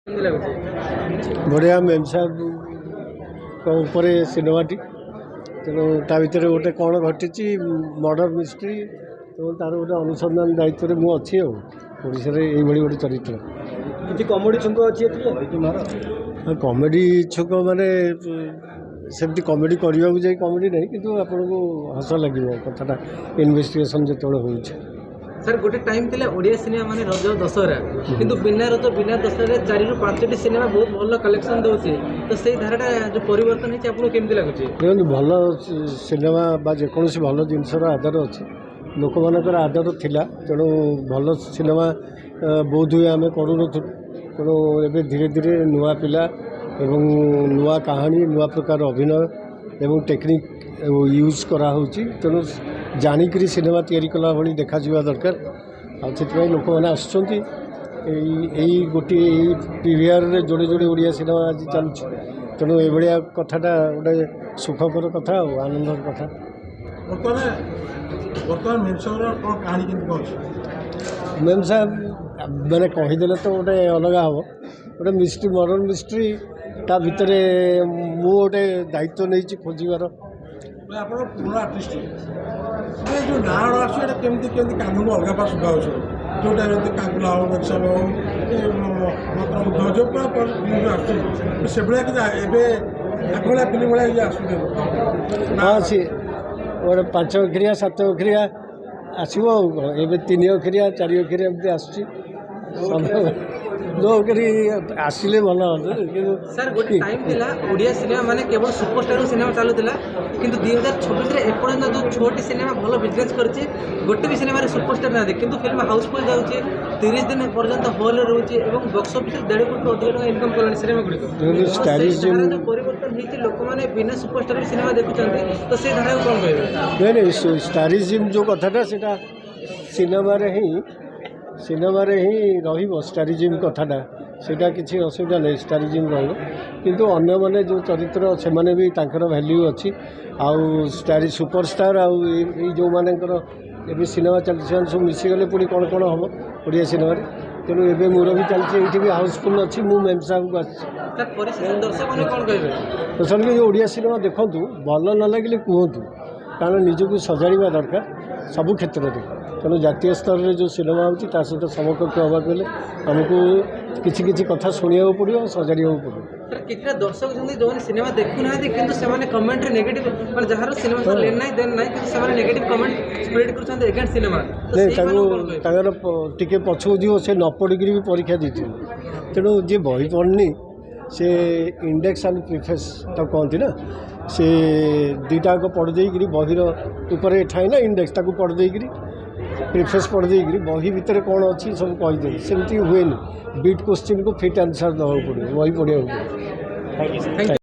बढ़िया मेम साहब सिनेमाटी तेणु ता भर गोटे कौन घटी मर्डर मिस्ट्री तो तार गोटे अनुसंधान दायित्व में अच्छी ओडिशा रे यही गोटे चरित्र किसी कॉमेडी छुंक अच्छी कॉमेडी छुक माने सेमती कॉमेडी करने को जाए कॉमेडी नहीं किंतु आपन को हस लगे कथाटा इन्वेस्टिगेशन जो हो सर गोटे टाइम थिला ओडिया सिनेमा माने रज दशहरा किंतु बिना रज बिना दशहरा 4 ରୁ 5टी सिनेमा बहुत भल कलेक्शन दउछि तो सेही धाराटा जो परिवर्तन है आपको केमती लागुछि देखो भल सिनेमा बा जेकोसी भल जिनसर आधार अच्छी लोक मानकर आधार थिला तेणु भल सिनेमा बोध हुए आम करूँ तेणु एवं धीरे धीरे नुआ पिला एवं नुआ कहानी नुआ प्रकार अभिनय एवं टेक्निक यूज कराऊँ तेणु जानिकी सिनेमा तैयारी कला भाई देखा दरकार आपाई लोक मैंने आसुँच गोटे पीवीआर जोड़े जोड़े ओडिया सिनेमा आज चलुची तेणु ये कथाटा गोटे सुखकर कथा आनंदर कथा मेम साहब मैंने कहीदेले तो गोटे अलग हम गोटे मिस्ट्री मर्डर मिस्ट्री ता भितर मु गोटे दायित्व नहीं खोजार पुराना आर्टिस्ट जो नाड़ आसमती केमती कानून अलग पास सुखा जो टाइम काकुला हो मेक्सम हो जो से भाया फिल्म भाया हाँ सी गोटे 5 अखरिया 7 अखरिया आसो ए 3 अखरिया 4 अखरिया एमती आस आसिले भल सर गोटे टाइम थिला ओडिया सिनेमा माने केवल सुपरस्टार सिनेमा चलुला किंतु 2026 रे एपर्यंत जो छोटी सिनेमा भल बिजनेस करछि गोटे भी सिनेमा रे सुपरस्टार ना किंतु फिल्म हाउसफुल जाउछि 30 दिन पर्यंत हॉल रे रहउछि एवं बॉक्स ऑफिस 1.5 कोटी अधिक इनकम कलानी सिनेमा गुडी स्टारिज्म परिवर्तन हिति लोक माने बिना सुपरस्टार सिनेमा देखुचंती तो से धारा कोन कहबे नहीं स्टारिज्म जो कथाटा सेटा सिनेमा रे ही रहिबो स्टारिज्म कथाटा सेटा किसी असुविधा नहीं स्टारिज्म रहिबो किंतु अन्य माने जो चरित्र से माने भी तांकर वैल्यू अच्छी आउ स्टारी सुपरस्टार आउ जो मानकर ए सिनेमा चलती सब मिसीगले पुणी कौन कौन हम ओडिया सिनेमा तेणु ए मोर भी चलती ये भी हाउसफुल अच्छी मु मेम साहब को दर्शक जो ओडिया सिनेमा देखूँ भल न लगे कहतु कारण निजक सजाड़ा दरकार सबू क्षेत्र में तेणु जातीय स्तर में जो सिनेमा होती सहित समकक्ष हाँक आमको किसी किसी कथा शुणा पड़ो सजाड़ा पड़ो कितना दर्शक जो सिनेमा देखुना कि कमेंट नेगेटिव माने जहार सिनेमा लेन ना देन ना कि नेगेटिव कमेंट स्प्रेड कर एगेंस्ट सिनेमा टे पछू जीव से न पढ़िक भी परीक्षा दी तेणु जी बही पढ़नी से इंडेक्स एंड प्रिफेस तो कहती ना से दुईटा पढ़ देकरी बहिर ऊपर ठाए ना इंडेक्स ताको पढ़ देकरी प्रिफेस पढ़ देकरी बही भितर कौन अच्छी सब कहीदे सेमती हुए बीट क्वेश्चन को फिट आंसर देवा पड़ो बही पढ़ा पड़ो।